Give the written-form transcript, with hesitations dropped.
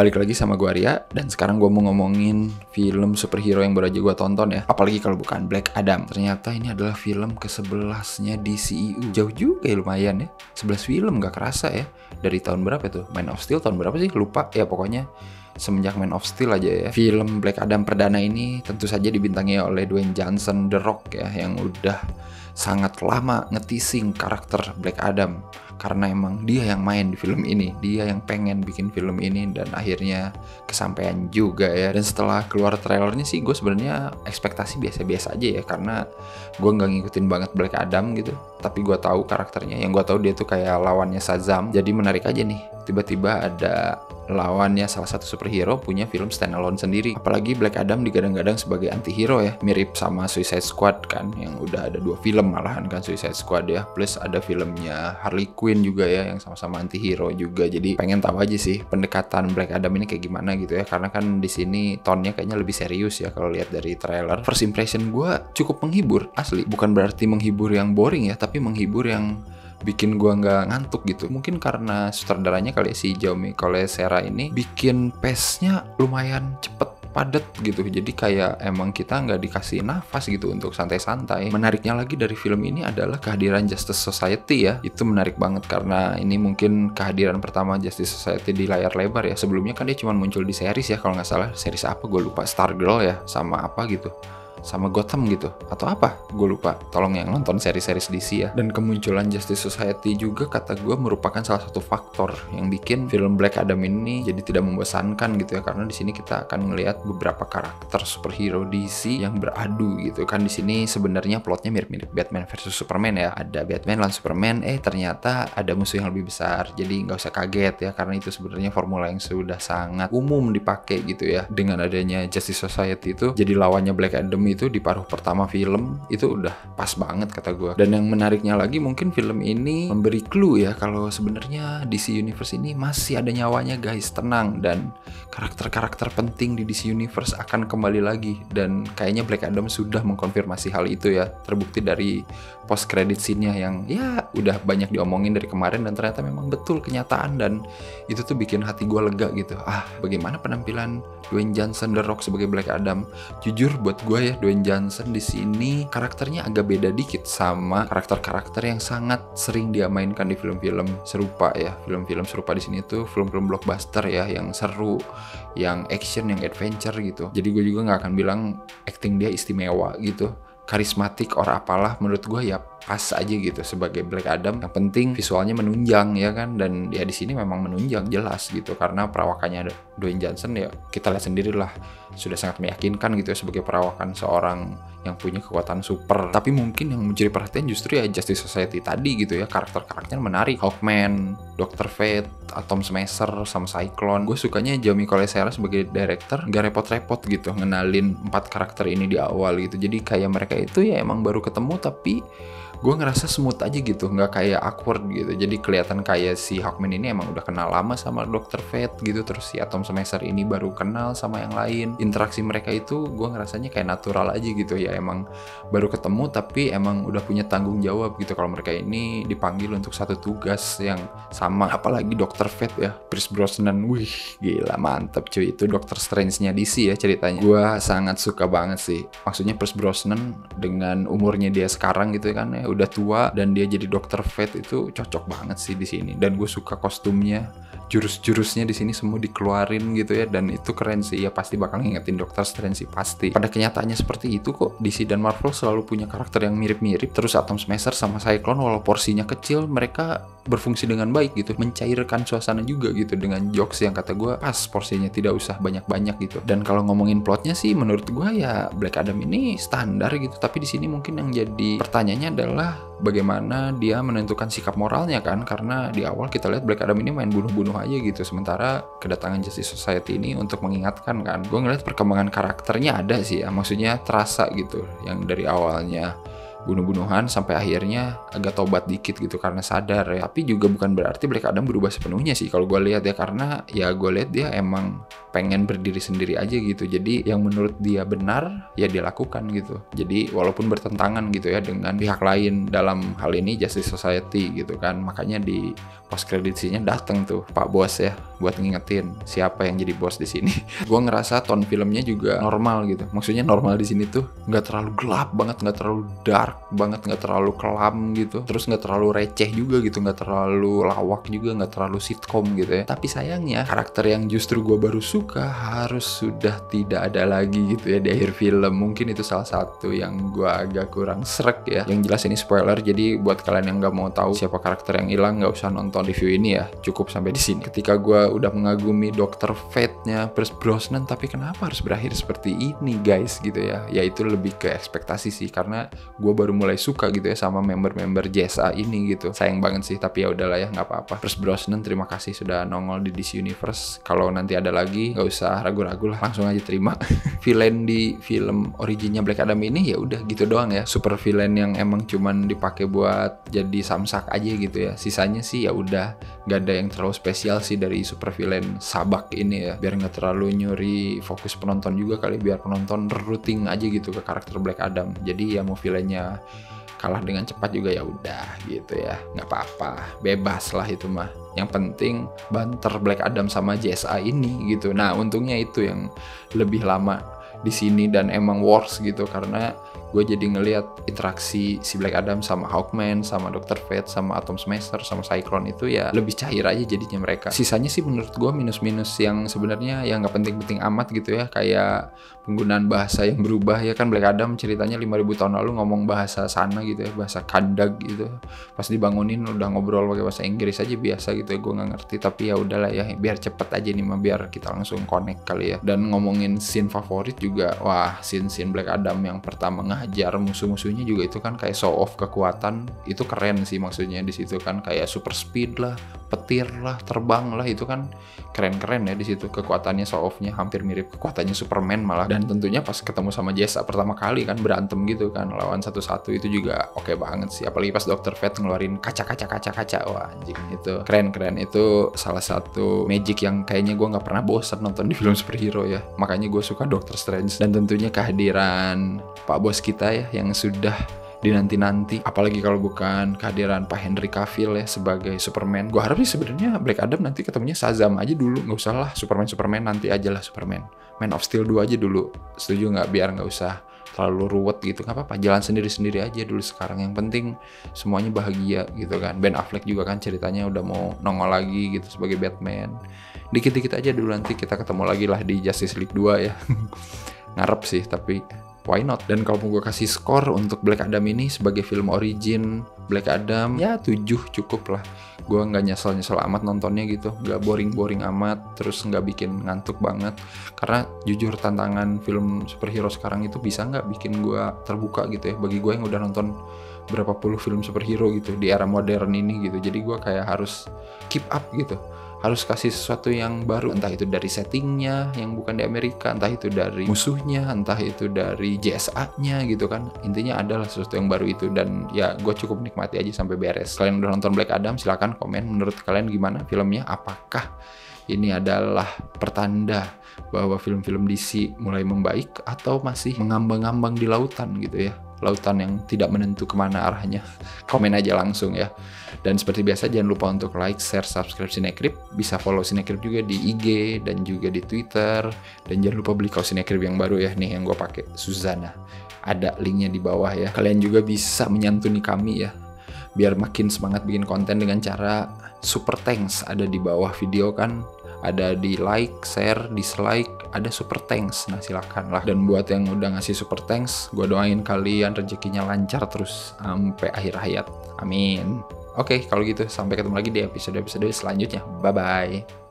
Balik lagi sama gue Arya, dan sekarang gue mau ngomongin film superhero yang baru aja gue tonton ya. Apalagi kalau bukan Black Adam. Ternyata ini adalah film ke-11-nya DCEU. Jauh juga ya, lumayan ya. 11 film gak kerasa ya. Dari tahun berapa tuh? Man of Steel tahun berapa sih? Lupa ya pokoknya. Semenjak Man of Steel aja ya. Film Black Adam perdana ini tentu saja dibintangi oleh Dwayne Johnson The Rock ya, yang udah sangat lama ngeteasing karakter Black Adam. Karena emang dia yang main di film ini, dia yang pengen bikin film ini, dan akhirnya kesampaian juga ya. Dan setelah keluar trailernya sih gue sebenarnya ekspektasi biasa-biasa aja ya, karena gue nggak ngikutin banget Black Adam gitu. Tapi gue tahu karakternya, yang gue tahu dia tuh kayak lawannya Shazam. Jadi menarik aja nih, tiba-tiba ada lawannya salah satu superhero punya film standalone sendiri. Apalagi Black Adam digadang-gadang sebagai anti-hero ya, mirip sama Suicide Squad kan, yang udah ada 2 film malahan kan Suicide Squad ya. Plus ada filmnya Harley Quinn juga ya, yang sama-sama anti-hero juga. Jadi pengen tahu aja sih pendekatan Black Adam ini kayak gimana gitu ya, karena kan di sini tone-nya kayaknya lebih serius ya kalau lihat dari trailer. First impression gue cukup menghibur asli, bukan berarti menghibur yang boring ya, tapi menghibur yang bikin gua nggak ngantuk gitu. Mungkin karena sutradaranya kali si Jaume Collet-Serra ini bikin pace-nya lumayan cepet, padet gitu. Jadi kayak emang kita nggak dikasih nafas gitu untuk santai-santai. Menariknya lagi dari film ini adalah kehadiran Justice Society ya. Itu menarik banget karena ini mungkin kehadiran pertama Justice Society di layar lebar ya. Sebelumnya kan dia cuma muncul di series ya, kalau nggak salah. Series apa gue lupa, Stargirl ya, sama apa gitu, sama Gotham gitu, atau apa gue lupa. Tolong yang nonton seri-series DC ya. Dan kemunculan Justice Society juga kata gue merupakan salah satu faktor yang bikin film Black Adam ini jadi tidak membosankan gitu ya, karena di sini kita akan ngelihat beberapa karakter superhero DC yang beradu gitu kan. Di sini sebenarnya plotnya mirip-mirip Batman versus Superman ya. Ada Batman lawan Superman, ternyata ada musuh yang lebih besar. Jadi nggak usah kaget ya, karena itu sebenarnya formula yang sudah sangat umum dipakai gitu ya. Dengan adanya Justice Society itu jadi lawannya Black Adam itu di paruh pertama film itu udah pas banget kata gue. Dan yang menariknya lagi, mungkin film ini memberi clue ya kalau sebenarnya DC Universe ini masih ada nyawanya guys, tenang. Dan karakter-karakter penting di DC Universe akan kembali lagi, dan kayaknya Black Adam sudah mengkonfirmasi hal itu ya. Terbukti dari post credit scene-nya yang ya udah banyak diomongin dari kemarin, dan ternyata memang betul kenyataan. Dan itu tuh bikin hati gue lega gitu. Bagaimana penampilan Dwayne Johnson The Rock sebagai Black Adam? Jujur buat gue ya, Dwayne Johnson di sini karakternya agak beda dikit sama karakter-karakter yang sangat sering dia mainkan di film-film serupa ya. Film-film serupa di sini tuh film-film blockbuster ya, yang seru, yang action, yang adventure gitu. Jadi gue juga nggak akan bilang acting dia istimewa gitu, karismatik or apalah. Menurut gue ya pas aja gitu sebagai Black Adam. Yang penting visualnya menunjang ya kan, dan ya di sini memang menunjang jelas gitu, karena perawakannya Dwayne Johnson ya kita lihat sendirilah sudah sangat meyakinkan gitu ya sebagai perawakan seorang yang punya kekuatan super. Tapi mungkin yang menjadi perhatian justru ya Justice Society tadi gitu ya. Karakter-karakternya menarik, Hawkman, Dr. Fate, Atom Smasher, sama Cyclone. Gue sukanya Jaume Collet-Serra sebagai director gak repot-repot gitu ngenalin 4 karakter ini di awal gitu. Jadi kayak mereka itu ya emang baru ketemu, tapi gue ngerasa smooth aja gitu, nggak kayak awkward gitu. Jadi kelihatan kayak si Hawkman ini emang udah kenal lama sama Dr. Fate gitu, terus si Atom Smasher ini baru kenal sama yang lain. Interaksi mereka itu gue ngerasanya kayak natural aja gitu ya, emang baru ketemu tapi emang udah punya tanggung jawab gitu kalau mereka ini dipanggil untuk satu tugas yang sama. Apalagi Dr. Fate ya, Pierce Brosnan, wih gila mantep cuy. Itu Doctor Strange-nya DC ya ceritanya. Gue sangat suka banget sih. Maksudnya Pierce Brosnan dengan umurnya dia sekarang gitu kan ya, udah tua, dan dia jadi Dr. Fate itu cocok banget sih di sini. Dan gue suka kostumnya, jurus-jurusnya di sini semua dikeluarin gitu ya, dan itu keren sih ya. Pasti bakal ngingetin Doctor Strange sih pasti. Pada kenyataannya seperti itu kok. DC dan Marvel selalu punya karakter yang mirip-mirip. Terus Atom Smasher sama Cyclone walau porsinya kecil, mereka berfungsi dengan baik gitu, mencairkan suasana juga gitu dengan jokes yang kata gue pas porsinya, tidak usah banyak-banyak gitu. Dan kalau ngomongin plotnya sih menurut gue ya Black Adam ini standar gitu, tapi di sini mungkin yang jadi pertanyaannya adalah bagaimana dia menentukan sikap moralnya kan, karena di awal kita lihat Black Adam ini main bunuh-bunuh aja gitu, sementara kedatangan Justice Society ini untuk mengingatkan kan. Gue ngeliat perkembangan karakternya ada sih ya, maksudnya terasa gitu, yang dari awalnya bunuh-bunuhan sampai akhirnya agak tobat dikit gitu karena sadar ya. Tapi juga bukan berarti Black Adam berubah sepenuhnya sih kalau gue lihat ya, karena ya gue lihat dia emang pengen berdiri sendiri aja gitu. Jadi yang menurut dia benar ya dia lakukan gitu. Jadi walaupun bertentangan gitu ya dengan pihak lain, dalam hal ini Justice Society gitu kan. Makanya di post credit scene-nya dateng tuh Pak Bos ya buat ngingetin siapa yang jadi bos di sini. Gue ngerasa tone filmnya juga normal gitu. Maksudnya normal di sini tuh nggak terlalu gelap banget, nggak terlalu dark banget, nggak terlalu kelam gitu. Terus nggak terlalu receh juga gitu, nggak terlalu lawak juga, nggak terlalu sitcom gitu ya. Tapi sayangnya karakter yang justru gue baru suka harus sudah tidak ada lagi gitu ya di akhir film. Mungkin itu salah satu yang gue agak kurang srek ya. Yang jelas ini spoiler, jadi buat kalian yang nggak mau tahu siapa karakter yang hilang nggak usah nonton review ini ya. Cukup sampai di sini. Ketika gue udah mengagumi Dr. Fate-nya Pierce Brosnan, tapi kenapa harus berakhir seperti ini guys gitu ya. Ya itu lebih ke ekspektasi sih, karena gue baru mulai suka gitu ya sama member-member JSA ini gitu. Sayang banget sih, tapi ya udahlah ya, nggak apa-apa. Pierce Brosnan terima kasih sudah nongol di DC Universe. Kalau nanti ada lagi nggak usah ragu-ragu lah, langsung aja terima. Villain di film originnya Black Adam ini ya udah gitu doang ya, super villain yang emang cuman dipakai buat jadi samsak aja gitu ya. Sisanya sih ya udah nggak ada yang terlalu spesial sih dari super villain sabak ini ya, biar nggak terlalu nyuri fokus penonton juga kali, biar penonton rooting aja gitu ke karakter Black Adam. Jadi ya mau villainnya kalah dengan cepat juga ya udah gitu ya, nggak apa-apa, bebas lah itu mah. Yang penting banter Black Adam sama JSA ini gitu. Nah untungnya itu yang lebih lama di sini dan emang worse gitu, karena gue jadi ngelihat interaksi si Black Adam sama Hawkman, sama Dr. Fate, sama Atom Smasher, sama Cyclone itu ya lebih cair aja jadinya mereka. Sisanya sih menurut gue minus-minus yang sebenarnya yang nggak penting-penting amat gitu ya, kayak penggunaan bahasa yang berubah ya kan. Black Adam ceritanya 5000 tahun lalu ngomong bahasa sana gitu ya, bahasa Kandag gitu. Pas dibangunin udah ngobrol pakai bahasa Inggris aja biasa gitu ya, gue nggak ngerti. Tapi ya udahlah ya, biar cepet aja nih mah, biar kita langsung connect kali ya. Dan ngomongin scene favorit juga, wah scene Black Adam yang pertama ngajar musuh-musuhnya juga itu kan kayak show off kekuatan, itu keren sih. Maksudnya di situ kan kayak super speed lah, petir lah, terbang lah, itu kan keren-keren ya di situ kekuatannya, show off-nya hampir mirip kekuatannya Superman malah. Dan tentunya pas ketemu sama Jessa pertama kali kan berantem gitu kan lawan satu-satu, itu juga oke banget sih. Apalagi pas Dr. Fate ngeluarin kaca, wah anjing itu keren. Itu salah satu magic yang kayaknya gue nggak pernah bosan nonton di film superhero ya. Makanya gue suka Doctor Strange. Dan tentunya kehadiran Pak Bos kita ya yang sudah dinanti-nanti, apalagi kalau bukan kehadiran Pak Henry Cavill ya sebagai Superman. Gue harap sih sebenarnya Black Adam nanti ketemunya Shazam aja dulu, nggak usah lah Superman, nanti aja lah Superman. Man of Steel 2 aja dulu, setuju nggak? Biar nggak usah terlalu ruwet gitu, nggak apa-apa, jalan sendiri-sendiri aja dulu sekarang. Yang penting semuanya bahagia gitu kan. Ben Affleck juga kan ceritanya udah mau nongol lagi gitu sebagai Batman. Dikit-dikit aja dulu, nanti kita ketemu lagi lah di Justice League 2 ya. Ngarep sih, tapi why not? Dan kalau gue kasih skor untuk Black Adam ini sebagai film origin Black Adam, ya 7 cukup lah. Gue nggak nyesel amat nontonnya gitu, nggak boring amat, terus nggak bikin ngantuk banget. Karena jujur tantangan film superhero sekarang itu bisa nggak bikin gue terbuka gitu ya. Bagi gue yang udah nonton berapa puluh film superhero gitu di era modern ini gitu, jadi gue kayak harus keep up gitu. Harus kasih sesuatu yang baru, entah itu dari settingnya yang bukan di Amerika, entah itu dari musuhnya, entah itu dari JSA-nya gitu kan. Intinya adalah sesuatu yang baru itu, dan ya gue cukup nikmati aja sampai beres. Kalian udah nonton Black Adam, silahkan komen menurut kalian gimana filmnya. Apakah ini adalah pertanda bahwa film-film DC mulai membaik atau masih mengambang-ambang di lautan gitu ya, lautan yang tidak menentu kemana arahnya? Komen aja langsung ya. Dan seperti biasa jangan lupa untuk like, share, subscribe Cinecrip. Bisa follow Cinecrip juga di IG dan juga di Twitter. Dan jangan lupa beli kaos Cinecrip yang baru ya, nih yang gue pakai, Suzana. Ada linknya di bawah ya. Kalian juga bisa menyantuni kami ya, biar makin semangat bikin konten dengan cara super thanks. Ada di bawah video kan, ada di like, share, dislike, ada super thanks. Nah silakan lah. Dan buat yang udah ngasih super thanks, gue doain kalian rezekinya lancar terus sampai akhir hayat. Amin. Oke, kalau gitu sampai ketemu lagi di episode selanjutnya. Bye-bye.